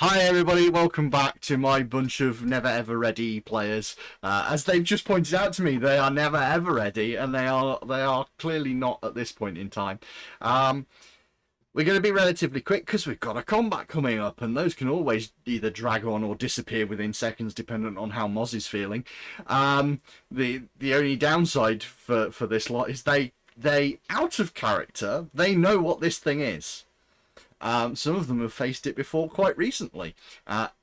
Hi everybody, welcome back to my bunch of never ever ready players. As they've just pointed out to me, they are never ever ready, and they are clearly not at this point in time. We're going to be relatively quick because we've got a combat coming up, and those can always either drag on or disappear within seconds, dependent on how Moz is feeling. The only downside for this lot is they out of character. They know what this thing is. Some of them have faced it before quite recently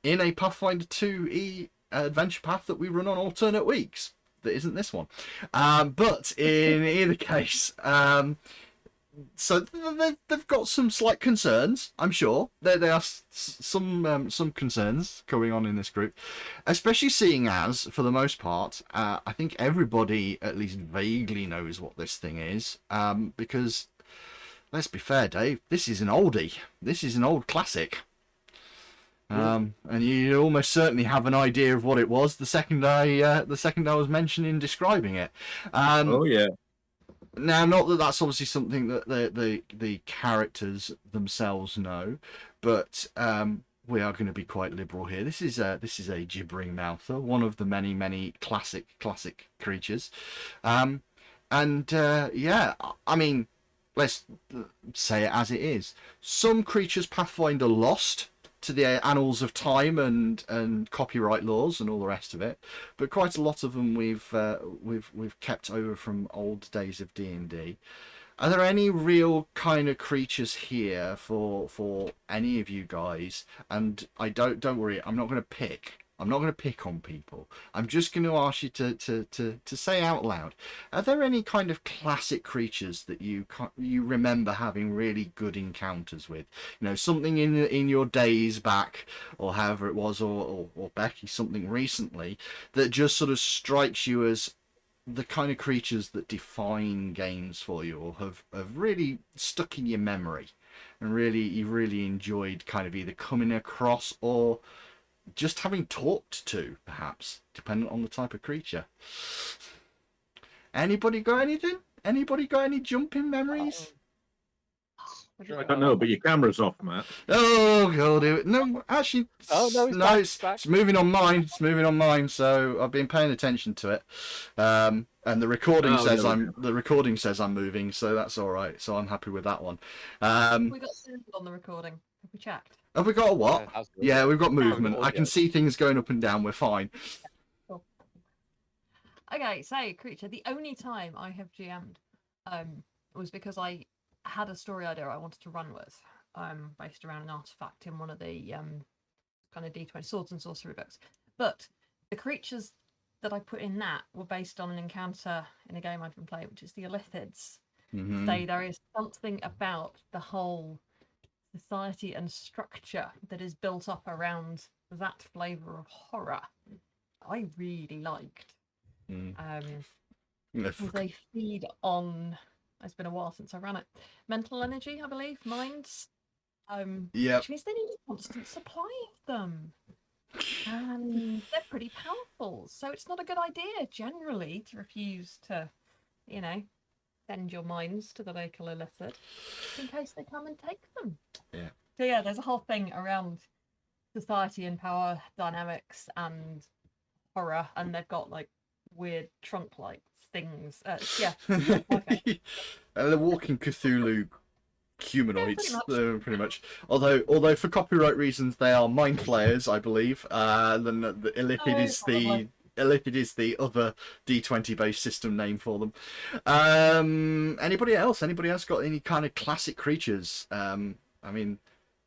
in a Pathfinder 2e adventure path that we run on alternate weeks. That isn't this one. But in either case, so they've got some slight concerns, I'm sure. There are some concerns going on in this group, especially seeing as, for the most part, I think everybody at least vaguely knows what this thing is, because let's be fair, Dave, this is an oldie. This is an old classic. And you almost certainly have an idea of what it was the second I was mentioning describing it. Oh yeah. Now, not that that's obviously something that the characters themselves know, but we are going to be quite liberal here. This is a gibbering mouther, one of the many classic creatures, yeah, I mean, let's say it as it is. Some creatures Pathfinder lost to the annals of time and copyright laws and all the rest of it, but quite a lot of them we've kept over from old days of D&D. Are there any real kind of creatures here for any of you guys? And don't worry, I'm not going to pick. I'm not going to pick on people. I'm just going to ask you to say out loud. Are there any kind of classic creatures that you remember having really good encounters with? You know, something in your days back, or however it was, or Becky, something recently that just sort of strikes you as the kind of creatures that define games for you, or have really stuck in your memory, and you've really enjoyed kind of either coming across or just having talked to, perhaps, depending on the type of creature. Anybody got anything? Anybody got any jumping memories? I don't know, but your camera's off, Matt. Oh god, no, actually, it's moving on mine. It's moving on mine. So I've been paying attention to it, and the recording says I'm moving, so that's all right. So I'm happy with that one. We got symbol on the recording. Have we checked? Have we got a what? Yeah, we've got movement. I can see things going up and down. We're fine. Cool. Okay, so creature. The only time I have GM'd was because I had a story idea I wanted to run with, based around an artifact in one of the kind of D20 swords and sorcery books. But the creatures that I put in that were based on an encounter in a game I'd been playing, which is the Illithids. Mm-hmm. So there is something about the whole society and structure that is built up around that flavour of horror I really liked. They feed on, it's been a while since I ran it, mental energy, I believe, minds. Which means they need a constant supply of them. And they're pretty powerful, so it's not a good idea generally to refuse to, send your minds to the local Illithid in case they come and take them. Yeah. So yeah, there's a whole thing around society and power dynamics and horror, and they've got like weird trunk-like things. Yeah. They're walking Cthulhu humanoids, pretty much. Although for copyright reasons they are mind flayers, I believe. Then the Illithid is the Illithid is the other D20 based system name for them. Anybody else got any kind of classic creatures? I mean,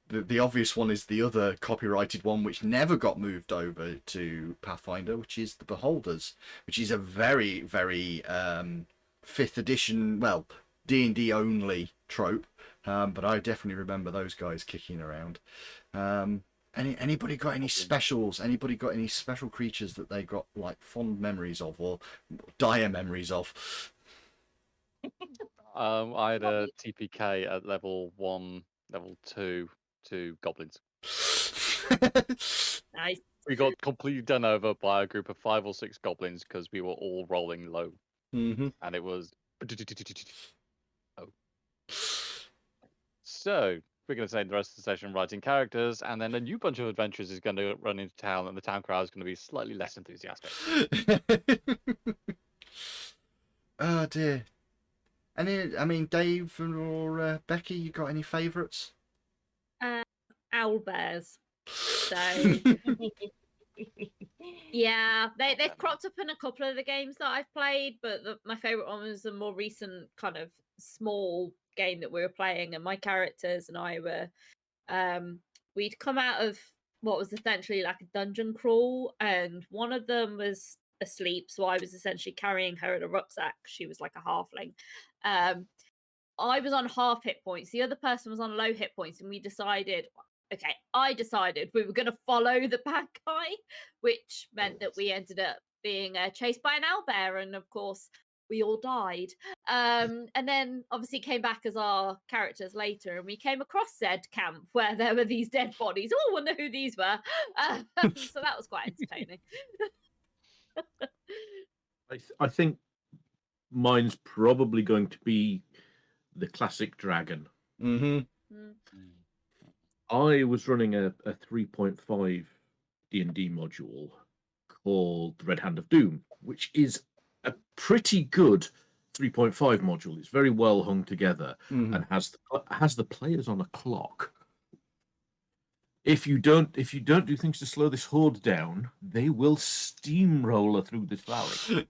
the obvious one is the other copyrighted one, which never got moved over to Pathfinder, which is the Beholders, which is a very 5th edition, well, D&D only trope. But I definitely remember those guys kicking around. Anybody got any specials? Anybody got any special creatures that they got like fond memories of or dire memories of? I had a TPK at level 1, level 2 to goblins. Nice. We got completely done over by a group of 5 or 6 goblins because we were all rolling low. Mm-hmm. And it was... Oh. So, we're going to spend the rest of the session writing characters, and then a new bunch of adventurers is going to run into town, and the town crowd is going to be slightly less enthusiastic. Oh dear. I mean, Dave or Becky, you got any favourites? Owl bears. So yeah, they've cropped up in a couple of the games that I've played, but my favourite one was a more recent kind of small game that we were playing, and my characters and I were we'd come out of what was essentially like a dungeon crawl, and one of them was asleep, so I was essentially carrying her in a rucksack. She was like a halfling. I was on half hit points, the other person was on low hit points, and I decided we were going to follow the bad guy, which meant that we ended up being chased by an owlbear, and of course we all died. And then obviously came back as our characters later, and we came across said camp where there were these dead bodies. Oh, I wonder who these were. So that was quite entertaining. I think mine's probably going to be the classic dragon. Mm-hmm. I was running a 3.5 D&D module called the Red Hand of Doom, which is a pretty good 3.5 module. It's very well hung together and has the players on a clock. If you don't do things to slow this horde down, they will steamroller through this valley.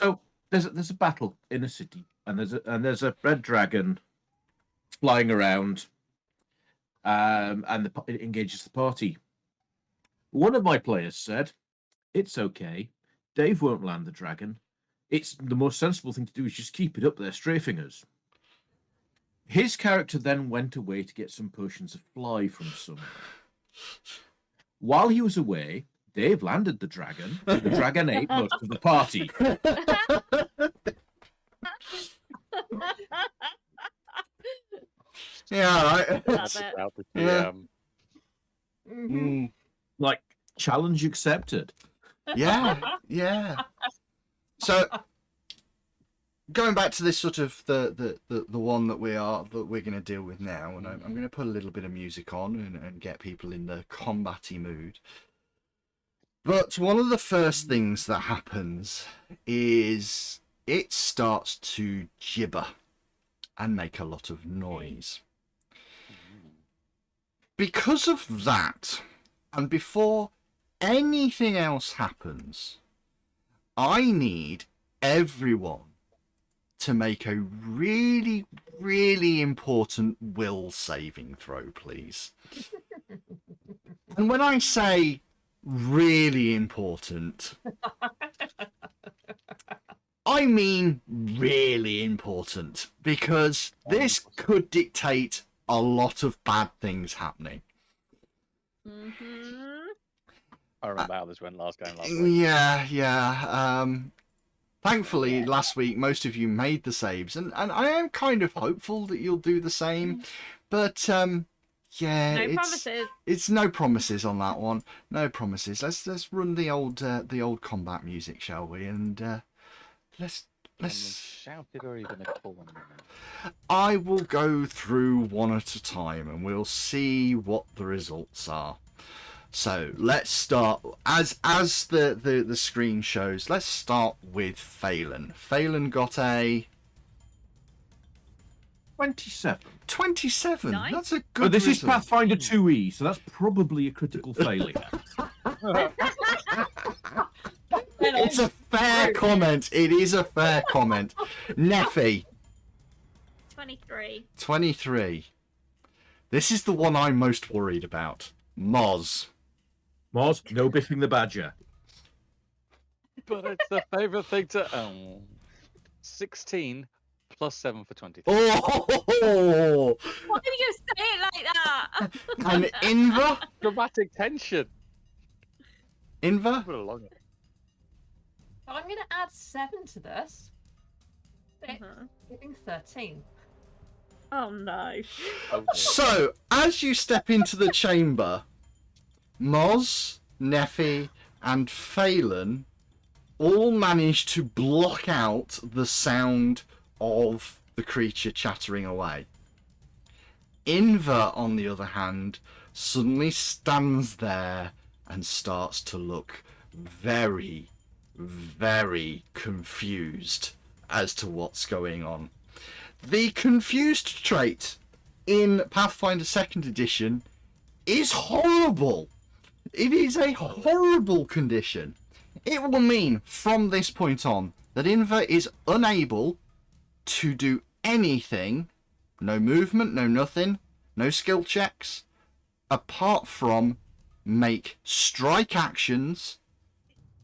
So there's a battle in a city, and there's a red dragon flying around, and it engages the party. One of my players said, "It's okay. Dave won't land the dragon. It's the most sensible thing to do is just keep it up there, strafing us." His character then went away to get some potions of fly from somewhere. While he was away, Dave landed the dragon. The dragon ate most of the party. Yeah, Love it. Like, challenge accepted. yeah. So going back to this sort of the one that we're going to deal with now, and I'm going to put a little bit of music on and get people in the combatty mood. But one of the first things that happens is it starts to gibber and make a lot of noise. Because of that, and before anything else happens, I need everyone to make a really, really important will saving throw, please. And when I say really important, I mean really important, because this could dictate a lot of bad things happening. I remember how this went last week. Yeah. Thankfully, last week, most of you made the saves, and I am kind of hopeful that you'll do the same. But, yeah, No promises. It's no promises on that one. No promises. Let's run the old combat music, shall we? And let's. Shouted or are you going to call them? I will go through one at a time, and we'll see what the results are. So let's start as the screen shows. Let's start with Phelan. Phelan got a 27. 27. Nice. That's a good. But this is result. Pathfinder 2E, so that's probably a critical failure. It's a fair comment. It is a fair comment. Neffy. 23. 23. This is the one I'm most worried about. Moz. Moz, no biffing the badger. But it's the favourite thing to 16 plus 7 for 23. Oh! Why did you say it like that? And Inva? Dramatic tension. Inva? Put along it. I'm going to add 7 to this. 6, giving 13. Oh no. So, as you step into the chamber, Moz, Neffy, and Phelan all manage to block out the sound of the creature chattering away. Inver, on the other hand, suddenly stands there and starts to look very, very confused as to what's going on. The confused trait in Pathfinder 2nd Edition is horrible. It is a horrible condition. It will mean from this point on that Inver is unable to do anything, no movement, no nothing, no skill checks, apart from make strike actions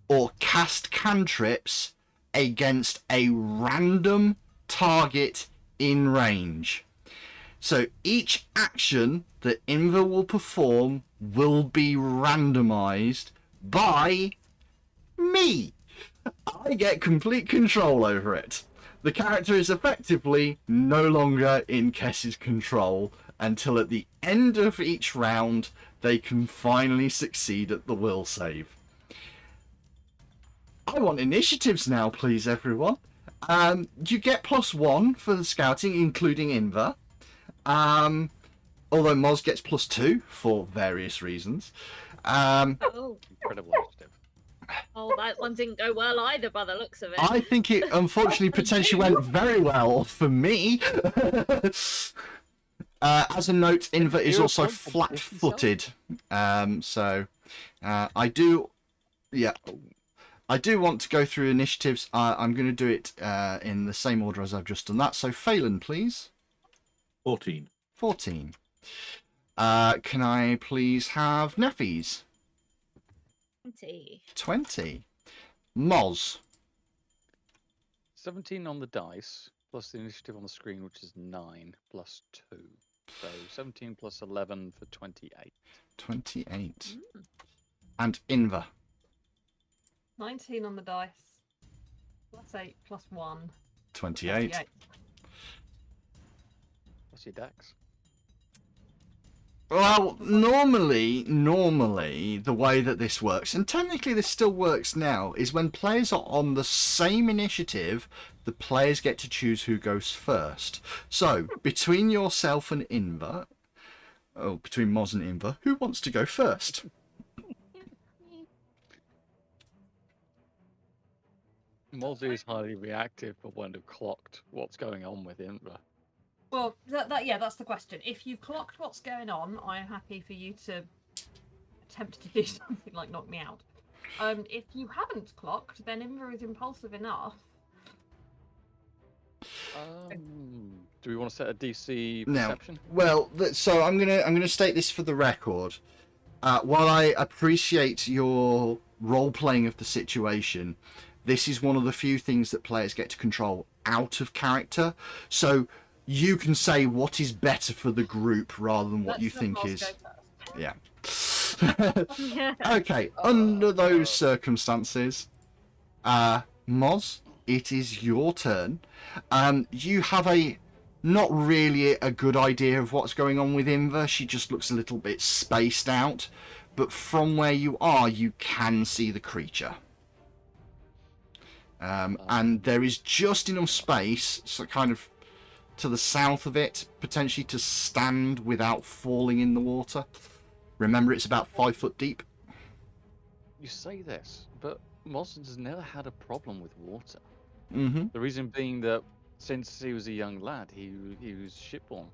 or cast cantrips against a random target in range. So each action that Inver will perform will be randomized by me. I get complete control over it. The character is effectively no longer in Kess's control until at the end of each round they can finally succeed at the will save. I want initiatives now, please, everyone. You get +1 for the scouting, including Inver. Although Moz gets +2 for various reasons. Oh, Incredible initiative. oh, that one didn't go well either by the looks of it. I think it unfortunately potentially went very well for me. As a note, Inver is also flat-footed, so I do want to go through initiatives. I'm going to do it in the same order as I've just done that. So Phelan, please. 14. 14. Can I please have Neffy's? 20. 20. Moz. 17 on the dice, plus the initiative on the screen, which is 9, plus 2. So 17 plus 11 for 28. 28. And Inver. 19 on the dice. +8, +1. 28. What's your dex? Well, normally, the way that this works, and technically this still works now, is when players are on the same initiative, the players get to choose who goes first. So, between yourself and Inver, between Moz and Inver, who wants to go first? Moz is highly reactive, but wouldn't have clocked what's going on with Inver. Well, that's the question. If you've clocked what's going on, I'm happy for you to attempt to do something like knock me out. If you haven't clocked, then Inver is impulsive enough. Do we want to set a DC Now, perception? well, so I'm gonna state this for the record. While I appreciate your role playing of the situation, this is one of the few things that players get to control out of character. So you can say what is better for the group rather than what you think is. Yeah. Okay. Under those circumstances, Moz, it is your turn. You have not really a good idea of what's going on with Inver. She just looks a little bit spaced out. But from where you are, you can see the creature. And there is just enough space, so kind of to the south of it, potentially to stand without falling in the water. Remember, it's about 5 foot deep. You say this, but Moz has never had a problem with water. Mm-hmm. The reason being that since he was a young lad, he was shipborne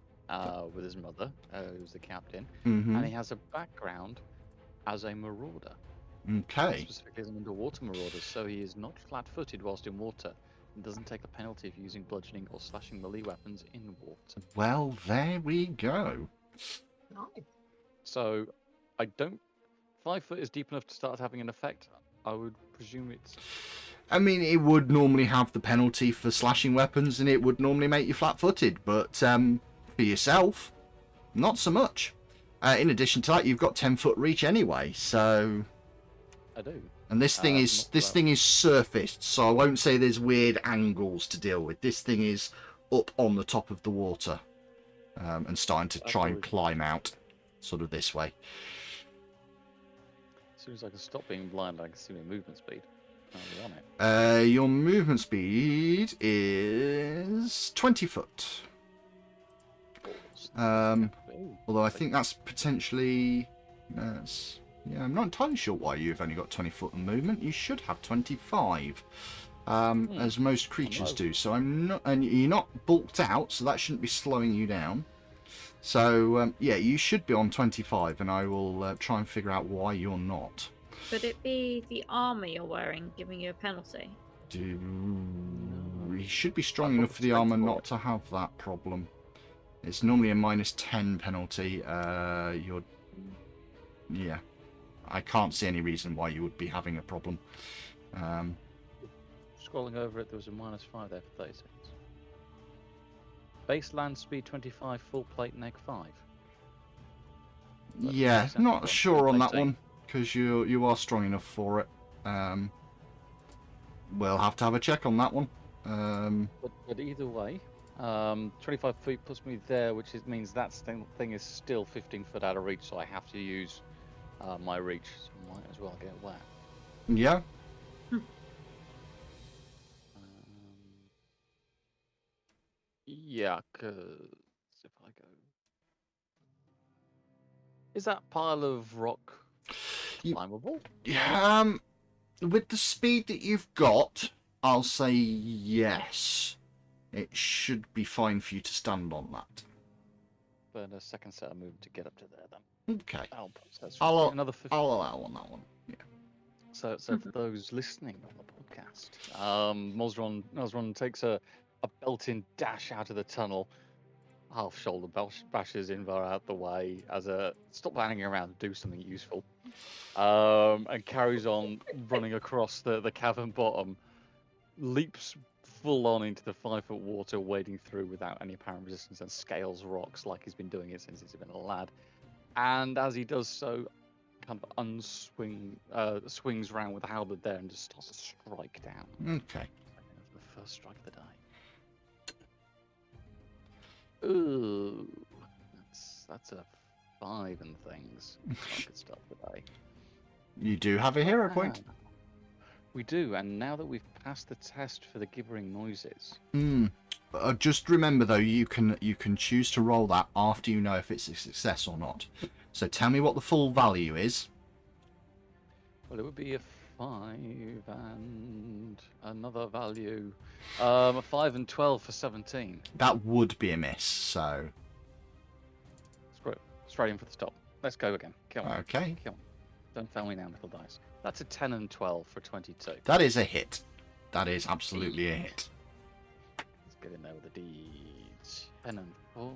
with his mother, who was the captain, Mm-hmm. and he has a background as a marauder. Okay. Specifically as an underwater marauder, so he is not flat-footed whilst in water and doesn't take a penalty for using bludgeoning or slashing melee weapons in water. Well, there we go. Nice. So, I don't... 5 foot is deep enough to start having an effect. I would presume it's... I mean, it would normally have the penalty for slashing weapons, and it would normally make you flat-footed, but for yourself, not so much. In addition to that, you've got 10-foot reach anyway, so... I do. And this thing is surfaced, so I won't say there's weird angles to deal with. This thing is up on the top of the water, and starting to try and climb out, sort of this way. As soon as I can stop being blind, I can see my movement speed. I'll be on it. Your movement speed is 20 foot. Although I think that's potentially... yeah, I'm not entirely sure why you've only got 20 foot of movement. You should have 25, as most creatures do. So I'm not, and you're not bulked out, so that shouldn't be slowing you down. So yeah, you should be on 25, and I will try and figure out why you're not. Could it be the armor you're wearing giving you a penalty? You should be strong enough for the armor not to have that problem. It's normally a -10 penalty. Yeah, I can't see any reason why you would be having a problem. Scrolling over it, there was a -5 there for 30 seconds. Base land speed 25, full plate neg 5. Yeah, not sure on that one, because you are strong enough for it. We'll have to have a check on that one. But either way, 25 feet puts me there, which means that thing is still 15 foot out of reach, so I have to use my reach, so I might as well get wet. Yeah. Yeah, because if I go... Is that pile of rock climbable? With the speed that you've got, I'll say yes. It should be fine for you to stand on that. But a second set of movement to get up to there, then. Okay. I'll another 50. I'll allow on that one. Yeah. So for those listening on the podcast, Mosron takes a belting dash out of the tunnel, half shoulder bashes Invar out the way as a stop hanging around, do something useful, and carries on running across the cavern bottom, leaps full on into the 5 foot water, wading through without any apparent resistance, and scales rocks like he's been doing it since he's been a lad. And as he does so, kind of swings round with a halberd there and just starts to strike down. Okay. The first strike of the day. Ooh, that's a 5 and things. Good stuff today. You do have a hero point. We do, and now that we've passed the test for the gibbering noises. Just remember though, you can choose to roll that after you know if it's a success or not. So tell me what the full value is. Well, it would be a 5 and another value. A 5 and 12 for 17. That would be a miss, so... Straight in for the stop. Let's go again. Come on. Okay. Come on. Don't fail me now, little dice. That's a 10 and 12 for 22. That is a hit. That is absolutely a hit. Let's get in there with the deeds. 10 and 4.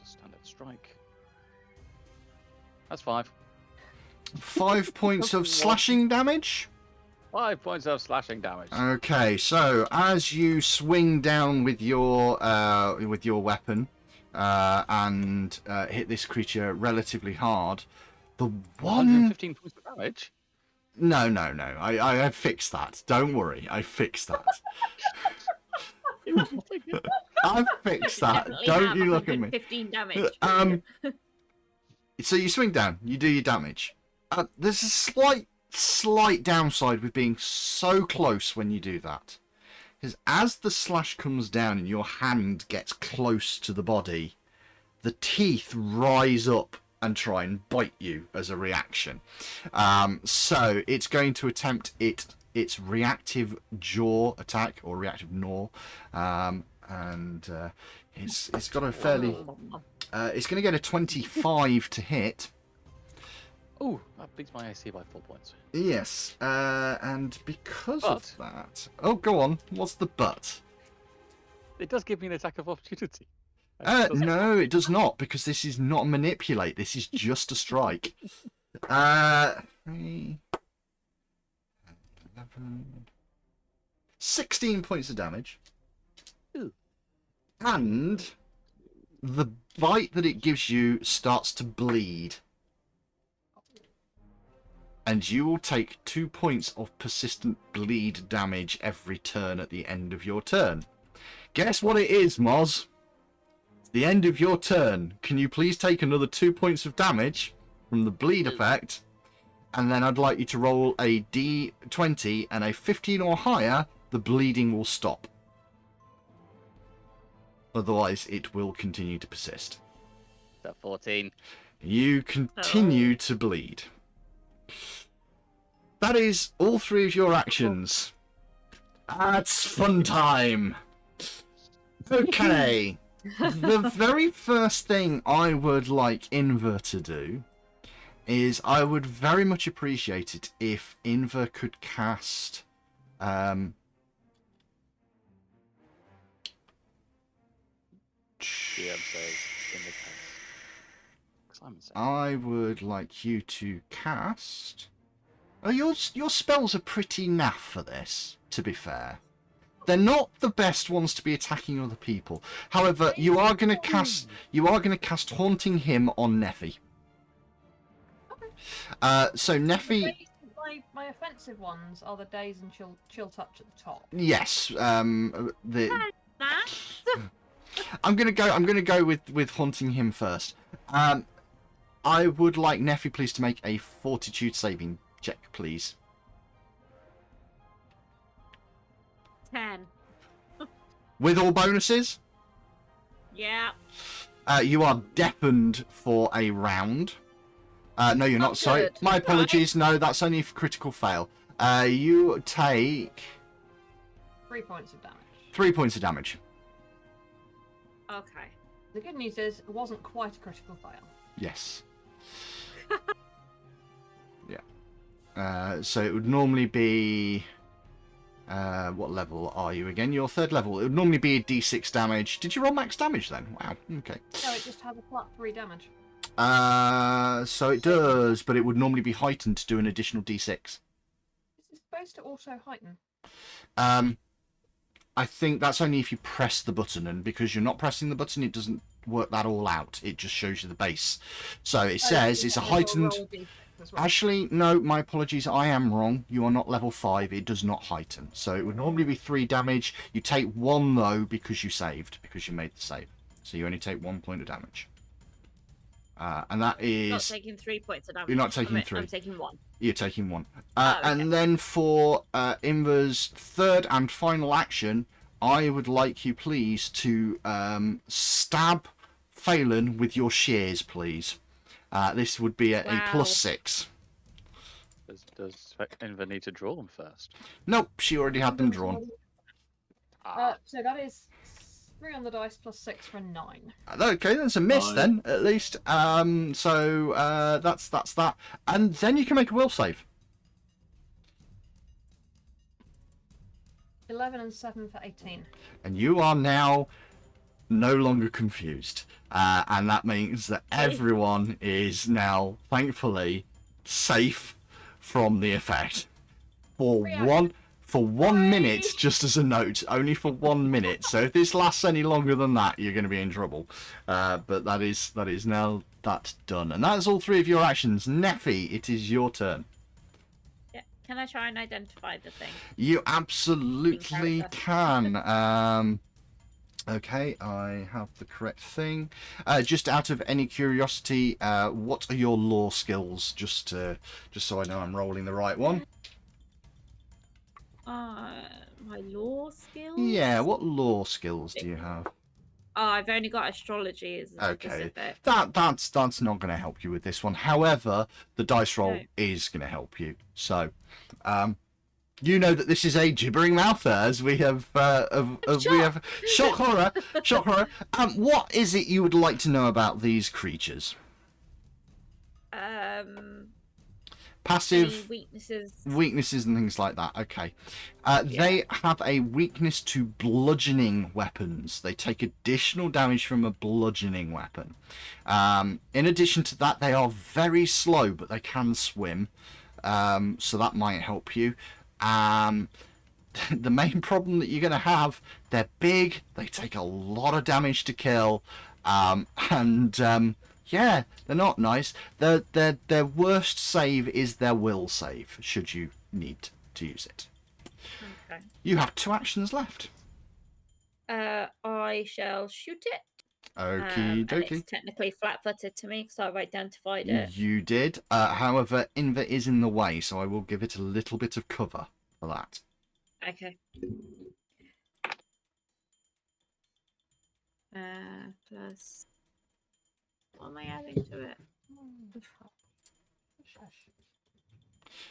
Standard strike. That's 5. 5 points of slashing damage? 5 points of slashing damage. Okay, so as you swing down with your weapon and hit this creature relatively hard, the one 115 points of damage. No. I fixed that. Don't worry, I fixed that. I fixed that. Don't you look at me. 15 damage. So you swing down, you do your damage. There's a slight downside with being so close when you do that. Because as the slash comes down and your hand gets close to the body, the teeth rise up and try and bite you as a reaction. So it's going to attempt its reactive jaw attack, or reactive gnaw. And it's got a fairly... it's going to get a 25 to hit. Oh, that beats my AC by 4 points. Yes, and because of that... Oh, go on. What's the but? It does give me an attack of opportunity. No, it does not, because this is not manipulate. This is just a strike. 3, 11, 16 points of damage. Ooh. And the bite that it gives you starts to bleed. And you will take 2 points of persistent bleed damage every turn at the end of your turn. Guess what it is, Moz? It's the end of your turn. Can you please take another 2 points of damage from the bleed effect? And then I'd like you to roll a d20, and a 15 or higher, the bleeding will stop. Otherwise, it will continue to persist. That 14. You continue to bleed. That is all 3 of your actions. That's fun time. Okay. The very first thing I would like Inver to do is I would very much appreciate it if Inver could cast DM says in the case. Simon says. I would like you to cast. Oh, your spells are pretty naff for this, to be fair. They're not the best ones to be attacking other people. However, you are going to cast Haunting Him on Neffy. So Neffy, My offensive ones are the daze and chill touch at the top. yes. I'm That? gonna go with Haunting Him first. I would like Neffy please to make a Fortitude saving check, please. 10. With all bonuses. Yeah. You are deafened for a round. No, you're not. Sorry, good. my apologies. No, that's only for critical fail. You take 3 points of damage. 3 points of damage. Okay. The good news is it wasn't quite a critical fail. Yes. So it would normally be. What level are you again? You're 3rd level. It would normally be a D6 damage. Did you roll max damage then? Wow. Okay. No, it just has a flat 3 damage. So it does, but it would normally be heightened to do an additional D6. This is supposed to auto heighten. I think that's only if you press the button, and because you're not pressing the button, it doesn't work that all out. It just shows you the base. So it says it's a heightened. Actually, no, my apologies. I am wrong. You are not level 5. It does not heighten. So it would normally be 3 damage. You take 1 though because you saved, because you made the save. So you only take 1 point of damage. And that is. Not taking 3 points of damage. You're not taking 3. I'm taking 1. You're taking 1. Okay. And then for Inver's 3rd and final action, I would like you please to stab Phelan with your shears, please. This would be a +6. Does Inver need to draw them first? Nope, she already had them drawn. So that is 3 on the dice plus 6 for 9. Okay, that's a miss 9. then, at least. So that's that. And then you can make a will save. 11 and 7 for 18. And you are now no longer confused. And that means that everyone is now, thankfully, safe from the effect. For one minute, just as a note, only for 1 minute. So if this lasts any longer than that, you're going to be in trouble. But that is now that done. And that's all 3 of your actions. Neffy, it is your turn. Yeah. Can I try and identify the thing? You absolutely Character. can. Okay, I have the correct thing. Just out of any curiosity, what are your lore skills? Just so I know I'm rolling the right one. My lore skills? Yeah, what lore skills do you have? Oh, I've only got astrology as a Okay, specific. that's not going to help you with this one. However, the dice roll No. is going to help you. So, you know that this is a gibbering mouther, as we have we have shock horror. What is it you would like to know about these creatures? Passive Any weaknesses and things like that. Okay. They have a weakness to bludgeoning weapons. They take additional damage from a bludgeoning weapon. In addition to that, they are very slow, but they can swim. So that might help you. The main problem that you're going to have, they're big, they take a lot of damage to kill, yeah, they're not nice. Their worst save is their will save, should you need to use it. Okay. You have 2 actions left. I shall shoot it. Okie And dokie. it's technically flat-footed to me because I've identified it. You did. However, Inver is in the way, so I will give it a little bit of cover for that. Okay. Plus What am I adding to it?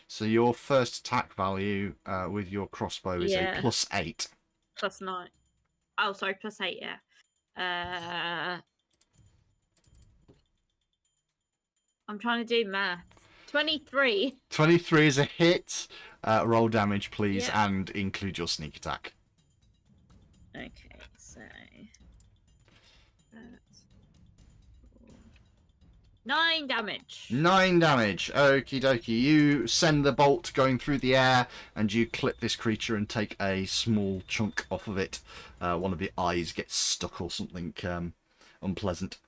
So your first attack value with your crossbow is a Yeah. +8. +9. Oh, sorry, +8, yeah. I'm trying to do math. 23. 23 is a hit. Roll damage, please, Yeah. and include your sneak attack. Okay, so that's 9 damage. 9 damage. Okie dokie. You send the bolt going through the air, and you clip this creature and take a small chunk off of it. One of the eyes gets stuck or something unpleasant.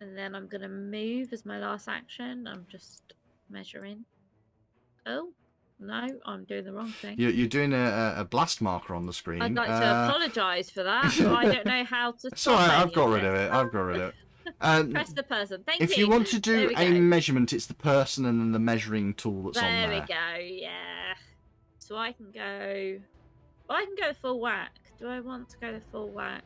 And then I'm gonna move as my last action. I'm just measuring. Oh no, I'm doing the wrong thing. You're doing a blast marker on the screen. I'd like to apologise for that, but I don't know how to. It's alright, stop I've any got of rid of this. it. I've got rid of it. Press the person. Thank If you. you want to do There we a go. measurement, it's the person and then the measuring tool that's on There there. we go. Yeah. So I can go. Well, I can go full whack. Do I want to go the full whack?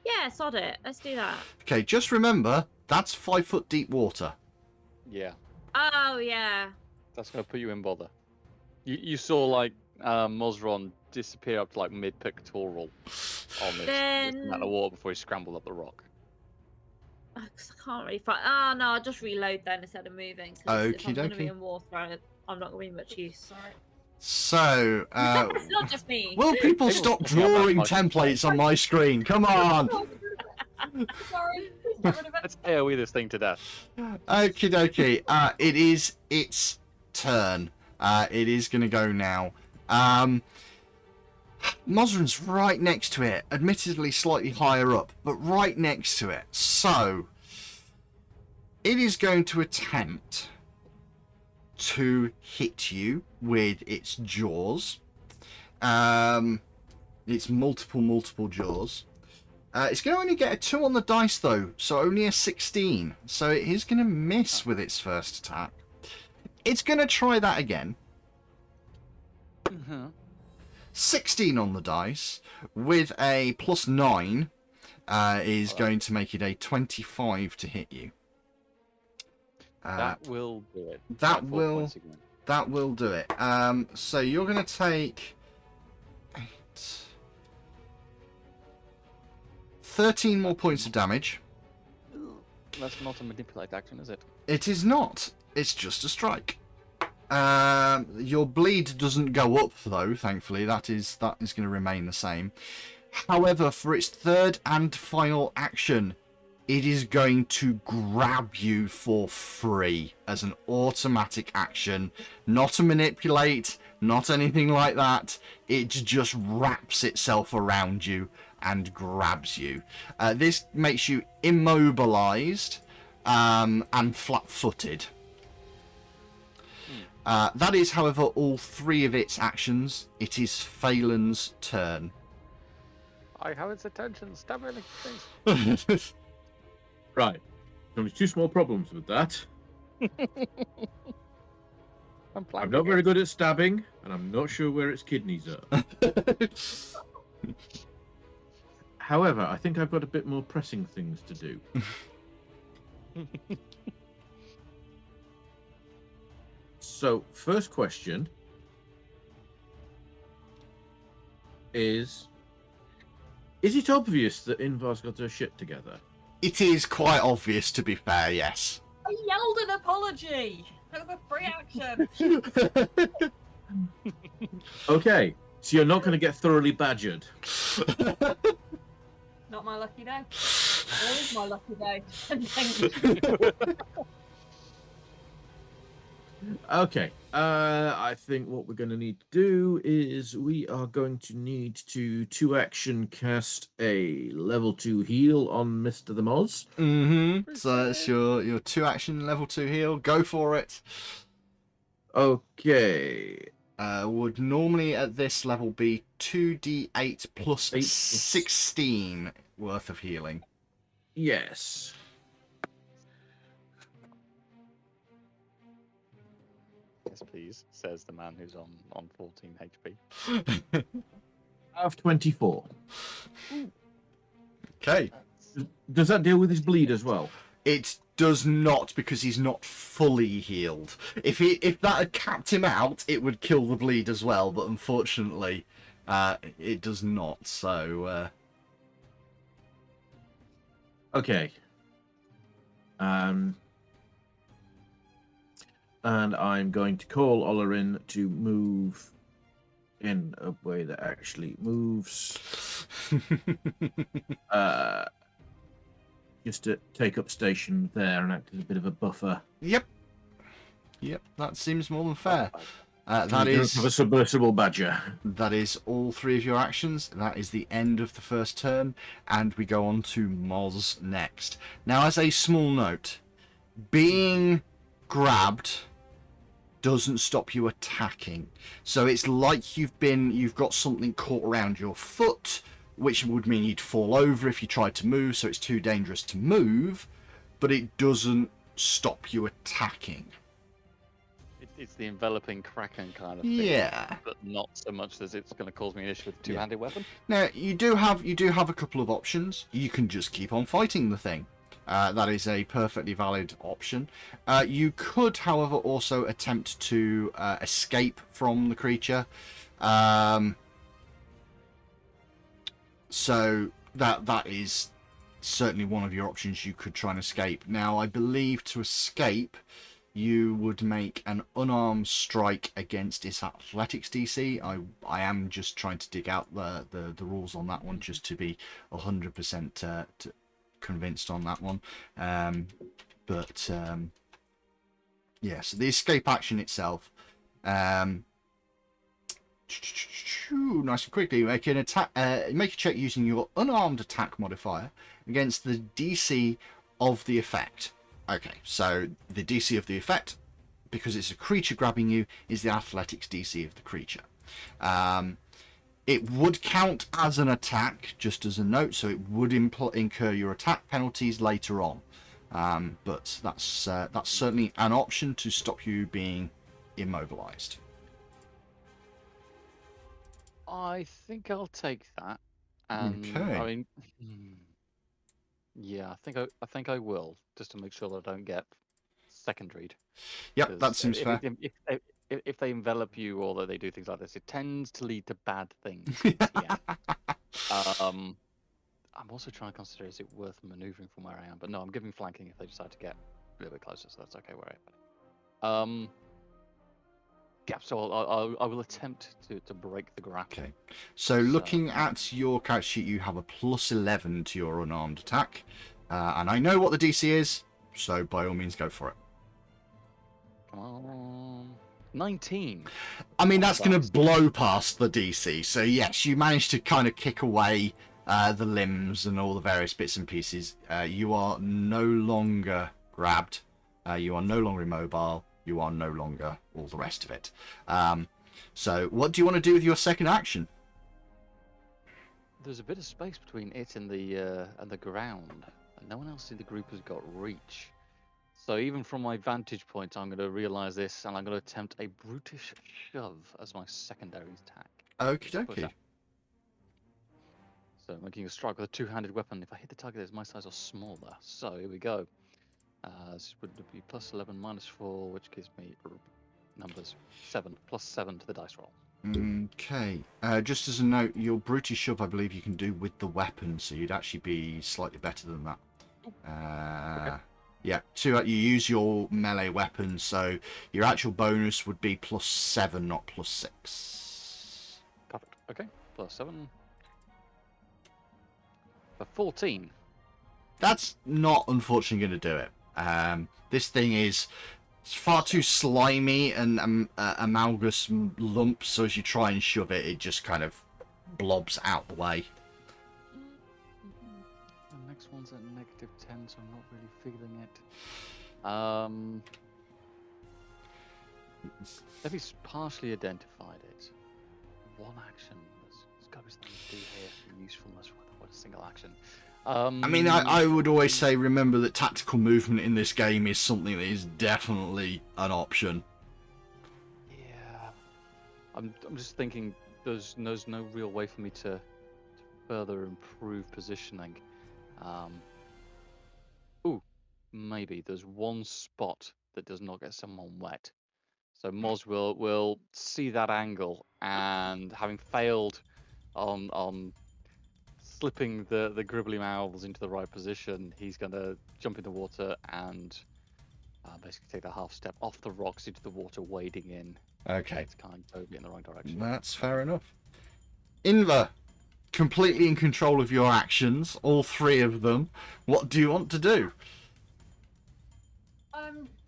Yeah, sod it. Let's do that. Okay, just remember, that's 5 foot deep water. Yeah, Oh yeah. that's gonna put you in bother. You saw like Mosron disappear up to like mid pictorial on this amount of water before he scrambled up the rock. 'Cause I can't really fight. Oh no, I'll just reload then instead of moving. 'Cause if I'm going to be Okie in water, I'm not going to be much use. Sorry. So, It's not just me. will people People stop talking about drawing that much. templates on my screen? Come on! Sorry. Get rid of it. Let's AoE this thing to death. Okie dokie. It is its turn. It is going to go now. Mosrin's right next to it, admittedly slightly higher up, but right next to it. So, it is going to attempt to hit you with its jaws. It's multiple jaws. It's going to only get a 2 on the dice though, so only a 16. So it is going to miss with its first attack. It's going to try that again. 16 on the dice with a +9 is going to make it a 25 to hit you. That will do it. that By 4 will- points again. That will do it. So you're going to take 13 more points of damage. That's not a manipulate action, is it? It is not. It's just a strike. Your bleed doesn't go up though, thankfully. That is going to remain the same. However, for its third and final action, it is going to grab you for free as an automatic action. Not to manipulate, not anything like that. It just wraps itself around you and grabs you. This makes you immobilized and flat-footed. That is, however, all 3 of its actions. It is Phelan's turn. I have its attention. Stop it, please. Right. Only 2 small problems with that. I'm not very good at stabbing, and I'm not sure where its kidneys are. However, I think I've got a bit more pressing things to do. So, first question is it obvious that Invar's got her shit together? It is quite obvious, to be fair, yes. I yelled an apology. That was a free action. Okay, so you're not going to get thoroughly badgered. Not my lucky day. Or is my lucky day? Thank you. Okay, I think what we're going to need to do is we are going to need to 2-action cast a level 2 heal on Mr. the Moz. So that's your 2-action level 2 heal. Go for it. Okay. Would normally at this level be 2d8 plus 8 16 worth of healing. Yes. Yes, please, says the man who's on 14 HP. I have 24. Okay. Does that deal with his bleed as well? It does not, because he's not fully healed. If that had capped him out, it would kill the bleed as well, but unfortunately, it does not. So, Okay. And I'm going to call Olerin to move in a way that actually moves. Just to take up station there and act as a bit of a buffer. Yep, that seems more than fair. That We don't is have a submersible badger. that is all 3 of your actions. That is the end of the first turn, and we go on to Moz next. Now, as a small note, being grabbed doesn't stop you attacking. So it's like you've got something caught around your foot, which would mean you'd fall over if you tried to move, so it's too dangerous to move, but it doesn't stop you attacking. It's the enveloping kraken kind of thing. Yeah. But not so much as it's going to cause me an issue with a two-handed weapon. Now, you do have a couple of options. You can just keep on fighting the thing. That is a perfectly valid option. You could, however, also attempt to escape from the creature. So that is certainly one of your options. You could try and escape. Now, I believe to escape, you would make an unarmed strike against its athletics DC. I am just trying to dig out the rules on that one just to be 100% convinced on that one. Yeah, so the escape action itself, nice and quickly, make an attack. Make a check using your unarmed attack modifier against the DC of the effect. Okay, so the DC of the effect, because it's a creature grabbing you, is the athletics DC of the creature. It would count as an attack, just as a note, so it would incur your attack penalties later on. But that's certainly an option to stop you being immobilized. I think I'll take that. And Okay. I mean, yeah, I think I will, just to make sure that I don't get secondaried. Yep, that seems fair. If they envelop you or that they do things like this, it tends to lead to bad things. Yeah. I'm also trying to consider, is it worth maneuvering from where I am? But no, I'm giving flanking if they decide to get a little bit closer, so that's okay where I am. Yeah, so I will attempt to break the grapple. Okay. So looking at your character sheet, you have a +11 to your unarmed attack. And I know what the DC is, so by all means go for it. Come on. 19. I mean, that's going to blow past the DC. So yes, you managed to kind of kick away the limbs and all the various bits and pieces. You are no longer grabbed. You are no longer immobile. You are no longer all the rest of it. So what do you want to do with your second action? There's a bit of space between it and the ground, and no one else in the group has got reach. So even from my vantage point, I'm going to realise this, and I'm going to attempt a brutish shove as my secondary attack. Okie dokie. So making a strike with a two-handed weapon. If I hit the target that is my size or smaller. So here we go. This would be +11 -4, which gives me numbers 7 +7 to the dice roll. Okay. Just as a note, your brutish shove, I believe you can do with the weapon, so you'd actually be slightly better than that. Okay. Yeah, you use your melee weapon, so your actual bonus would be +7, not +6. Perfect. Okay, +7. For 14. That's not, unfortunately, going to do it. This thing is far too slimy and amalgamous lumps, so as you try and shove it, it just kind of blobs out the way. The next one's at -10, so I'm not really feeling it. They've partially identified it. One action. There's got to be something to do here for usefulness with a single action. I mean, I would always say, remember that tactical movement in this game is something that is definitely an option. Yeah, I'm just thinking there's no real way for me to further improve positioning. Ooh, maybe there's one spot that does not get someone wet. So Moz will see that angle, and having failed on slipping the gribbly mouths into the right position, he's going to jump in the water and basically take that half step off the rocks into the water, wading in. Okay, To kind of go a bit in the right direction. that's fair enough. Inva, completely in control of your actions, all three of them. What do you want to do?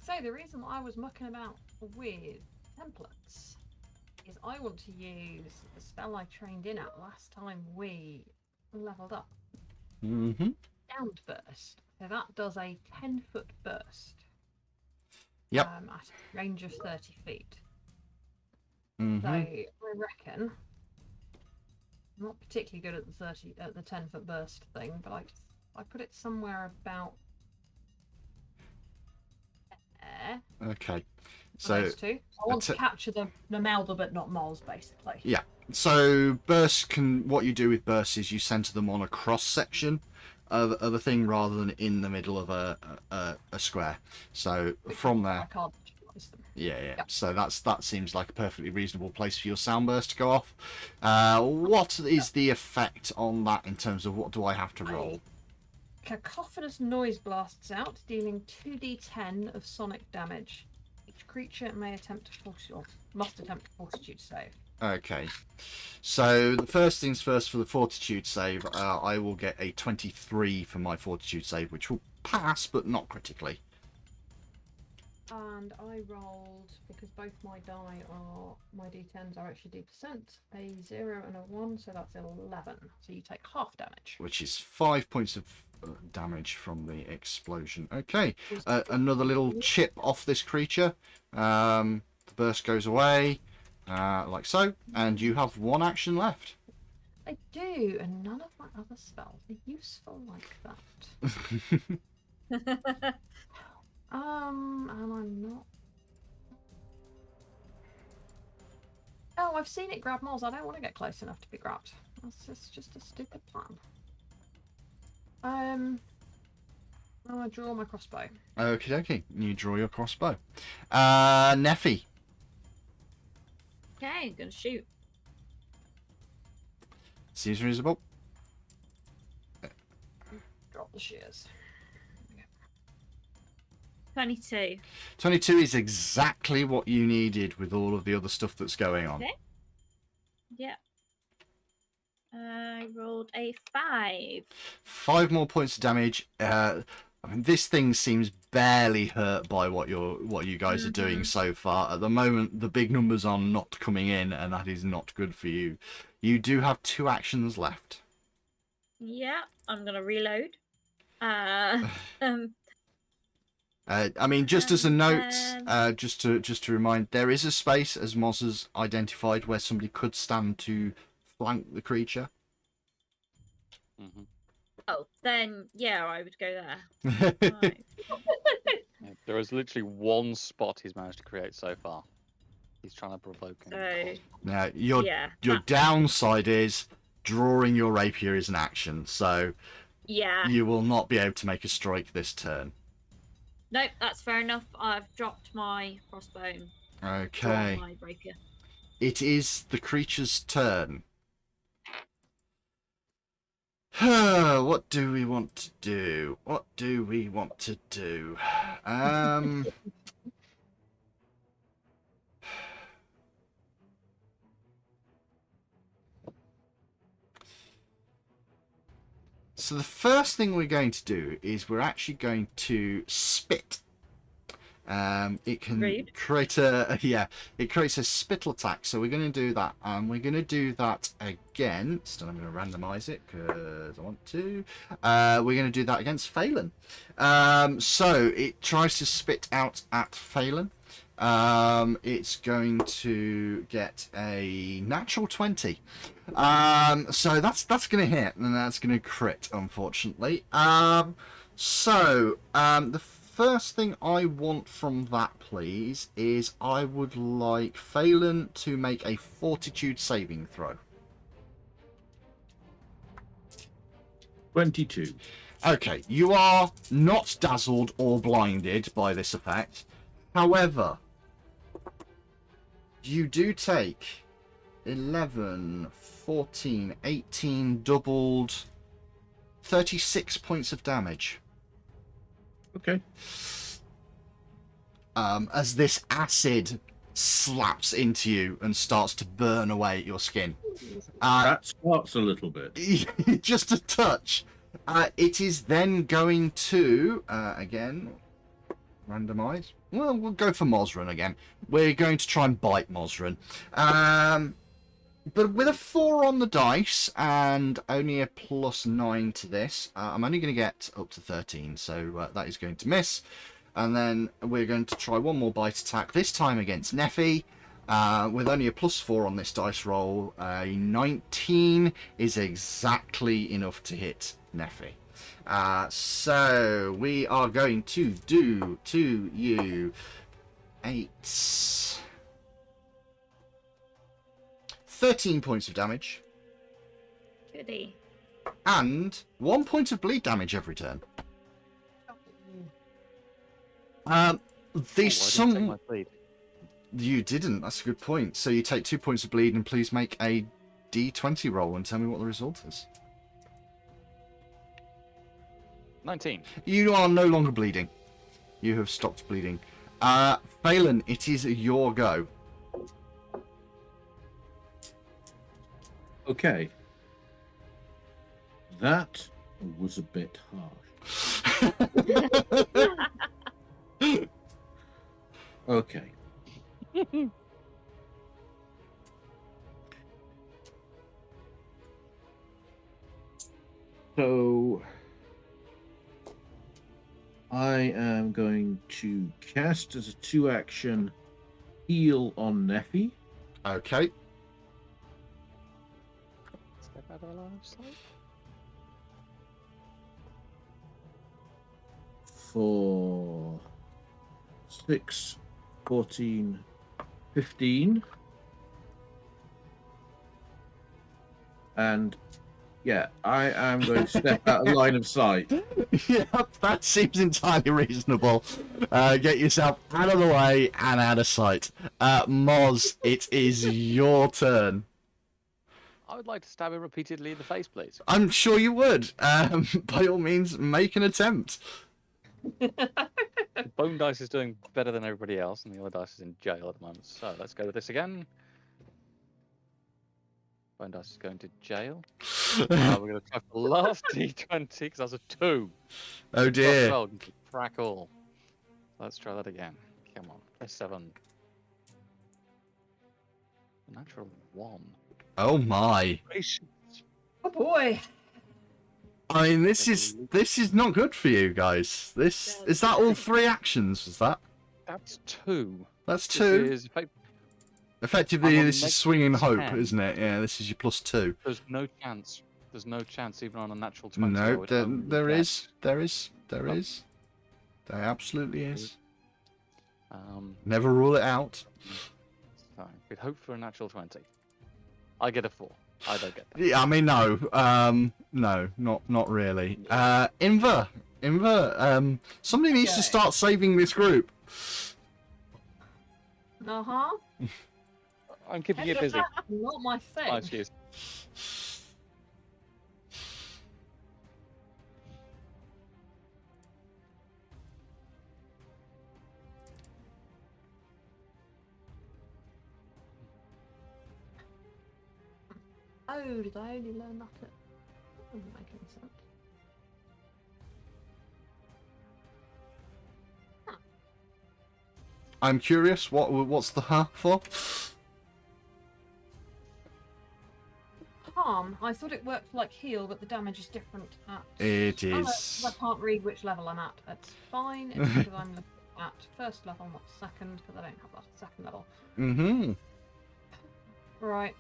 So the reason I was mucking about with templates is I want to use the spell I trained in at last time we leveled up. Mm-hmm. Sound burst. So that does a 10-foot burst. Yep. At a range of 30 feet. Mm-hmm. So I reckon I'm not particularly good at the 10-foot burst thing, but I put it somewhere about there. Okay. For So those two. I want to capture the Melda but not Moz, basically. yeah. So bursts can, what you do with bursts is you center them on a cross section of a thing rather than in the middle of a square. So from there, I can't visualize them. yeah. Yep. So that seems like a perfectly reasonable place for your sound burst to go off. What is the effect on that in terms of what do I have to roll? Cacophonous noise blasts out, dealing 2d10 of sonic damage. Each creature may attempt must attempt a fortitude save. Okay. So the first things first for the fortitude save, I will get a 23 for my fortitude save, which will pass, but not critically. And I rolled, because both my d10s are actually d%, a 0 and a 1, so that's 11. So you take half damage. Which is 5 points of damage from the explosion. Okay, another little chip off this creature. The burst goes away, like so, and you have one action left. I do, and none of my other spells are useful like that. And I'm not. Oh, I've seen it grab Moz. I don't want to get close enough to be grabbed. That's just a stupid plan. I'm gonna draw my crossbow. Okie dokie. You draw your crossbow. Neffy. Okay, I'm gonna shoot. Seems reasonable. Drop the shears. 22. 22 is exactly what you needed with all of the other stuff that's going on. Okay. Yeah. I rolled a 5. 5 more points of damage. I mean, this thing seems barely hurt by what you guys are doing so far. At the moment, the big numbers are not coming in, and that is not good for you. You do have 2 actions left. Yeah, I'm gonna reload. I mean, just as a note, just to remind, there is a space, as Moz has identified, where somebody could stand to flank the creature. Mm-hmm. Oh, then yeah, I would go there. Right. Yeah, there is literally one spot he's managed to create so far. He's trying to provoke him. So Now, your downside is drawing your rapier is an action, so yeah, you will not be able to make a strike this turn. nope, that's fair enough. I've dropped my crossbow. Okay. My rapier. It is the creature's turn. What do we want to do? What do we want to do? So the first thing we're going to do is we're actually going to spit. It can Rude. create it creates a spittle attack. So we're going to do that, and we're going to do that again. Still, I'm going to randomize it because I want to. We're going to do that against Phelan. So it tries to spit out at Phelan. It's going to get a natural 20. So that's going to hit, and that's going to crit, unfortunately. The first thing I want from that, please, is I would like Phelan to make a fortitude saving throw. 22. Okay, you are not dazzled or blinded by this effect. However, you do take 11, 14, 18 doubled 36 points of damage. Okay. As this acid slaps into you and starts to burn away at your skin. That starts a little bit. Just a touch. It is then going to, again, randomize. Well, we'll go for Mosran again. We're going to try and bite Mosran. But with a 4 on the dice and only a +9 to this, I'm only going to get up to 13, so that is going to miss. And then we're going to try one more bite attack, this time against Neffy. With only a +4 on this dice roll, a 19 is exactly enough to hit Neffy. So we are going to do to you 13 points of damage Goody. and 1 point of bleed damage every turn. Oh, These I didn't take some my bleed. you didn't. That's a good point. So you take 2 points of bleed, and please make a D20 roll and tell me what the result is. 19. You are no longer bleeding. You have stopped bleeding. Phelan, it is your go. Okay. That was a bit harsh. Okay. So I am going to cast as a 2-action heal on Neffy. Okay. Step out of the line of sight. For 6, 14, 15. And yeah, I am going to step out of line of sight. Yeah, that seems entirely reasonable. Get yourself out of the way and out of sight. Moz, it is your turn. I would like to stab him repeatedly in the face, please. I'm sure you would. By all means, make an attempt. The bone dice is doing better than everybody else, and the other dice is in jail at the moment. So let's go with this again. Bone dice is going to jail. We're going to try for the last D20 because that's a 2. Oh dear. 12, crackle. Let's try that again. Come on, press 7. Natural 1. Oh my. Gracious. Oh boy. I mean, this is not good for you guys. This is that all 3 actions? Was that? That's 2. That's This 2. is Effectively, I'm on this is next swinging hope, 10. isn't it? Yeah, this is your +2. There's no chance. There's no chance even on a natural 20. I No, would only there get, is. There absolutely is. Never rule it out. So we'd hope for a natural 20. I get a 4. I don't get that. Yeah, I mean, no. No, not really. Inver, somebody needs to Okay. start saving this group. Uh-huh. I'm keeping you busy. Not my thing. Oh, cheers. Oh, did I only learn that at... That doesn't make any sense. I'm curious. What's the for? Harm. I thought it worked like heal, but the damage is different at... It Oh, no, is. I can't read which level I'm at. It's fine. It's because I'm looking at first level, not second, because I don't have that at second level. Mm-hmm. Right.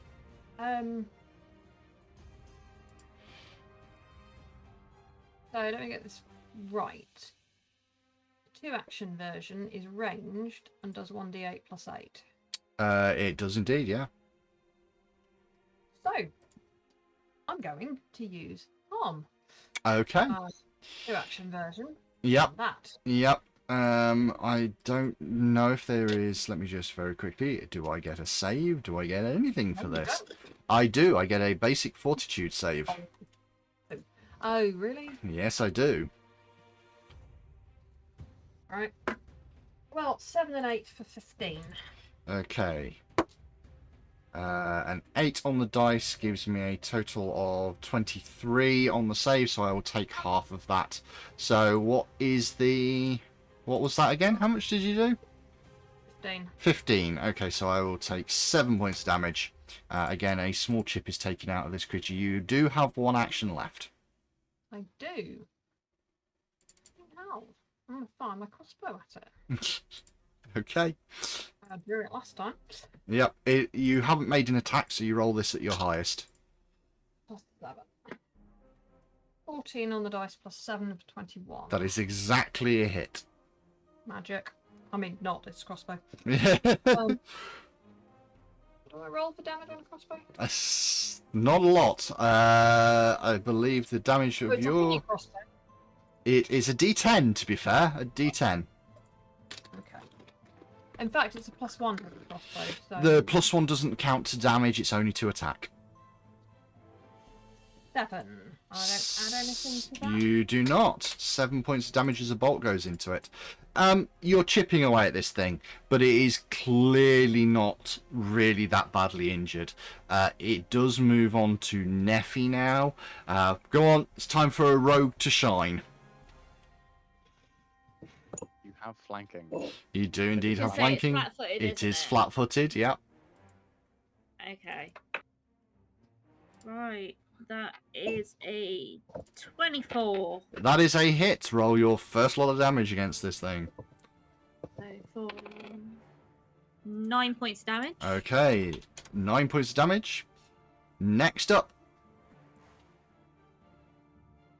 So let me get this right. The 2-action version is ranged and does 1d8 plus 8. It does indeed, yeah. So I'm going to use harm. Okay. 2-action version. Yep. That. Yep. I don't know if there is. Let me just very quickly. Do I get a save? Do I get anything for No, you this? don't. I do. I get a basic fortitude save. Oh, really? Yes, I do. Right. Well, 7 and 8 for 15. Okay. An 8 on the dice gives me a total of 23 on the save, so I will take half of that. So what is the... What was that again? How much did you do? 15. 15. Okay, so I will take 7 points of damage. Again, a small chip is taken out of this creature. You do have 1 action left. I do. How? I'm going to fire my crossbow at it. Okay. I drew it last time. Yep. You haven't made an attack, so you roll this at your highest. Plus 7. 14 on the dice plus 7 for 21. That is exactly a hit. Magic. I mean, not, it's crossbow. Yeah. Do I roll for damage on a crossbow? Not a lot. I believe the damage Oh, of it's a mini your... crossbow. It is a D10, to be fair. A D10. Okay. In fact, it's a +1 for the crossbow. So The +1 doesn't count to damage, it's only to attack. 7. I don't add anything to that. You do not. 7 points of damage as a bolt goes into it. You're chipping away at this thing, but it is clearly not really that badly injured. It does move on to Neffy now. Go on, it's time for a rogue to shine. You have flanking. You do indeed You have say it's flanking. flat-footed, It isn't is it? flat-footed, yeah. Okay. Right. That is a 24. That is a hit. Roll your first lot of damage against this thing. So for 9 points damage. Okay, 9 points of damage. Next up.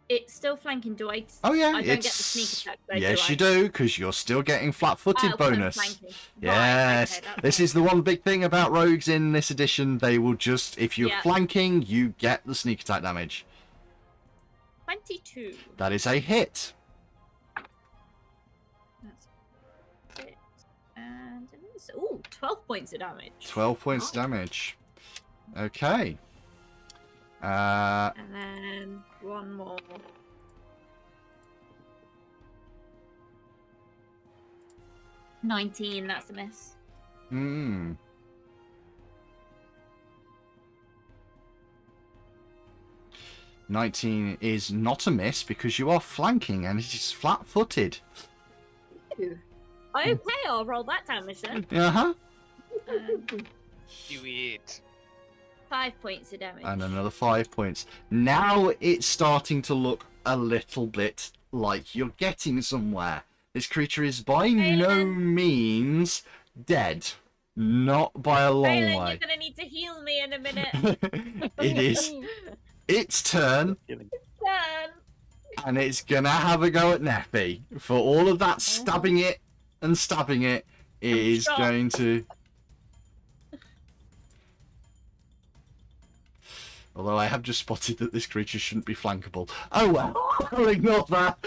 It's still flanking. Do I? Oh yeah, I don't get the it's... sneak attack though, Yes, do you do, because you're still getting flat-footed Oh, 'cause I'm bonus. flanking. Right, Yes, okay, that's this fine. is the one big thing about rogues in this edition. They will just, if you're Yeah. flanking, you get the sneak attack damage. 22. That is a hit. That's it. And it's 12 points of damage. 12 points Nice. damage. Okay. And then one more. $19, that's a miss. Hmm. $19 is not a miss because you are flanking and it is flat-footed. Okay, I'll roll that damage then. Uh-huh. Um, Do it. 5 points of damage. And another 5 points. Now it's starting to look a little bit like you're getting somewhere. This creature is by no Phelan. means dead. Not by a long Phelan, way. you're gonna need to heal me in a minute. It is its turn, Turn. and it's gonna have a go at Neffy. For all of that stabbing it and stabbing it, it is shocked. going to... Although I have just spotted that this creature shouldn't be flankable. Oh well, I'll ignore that.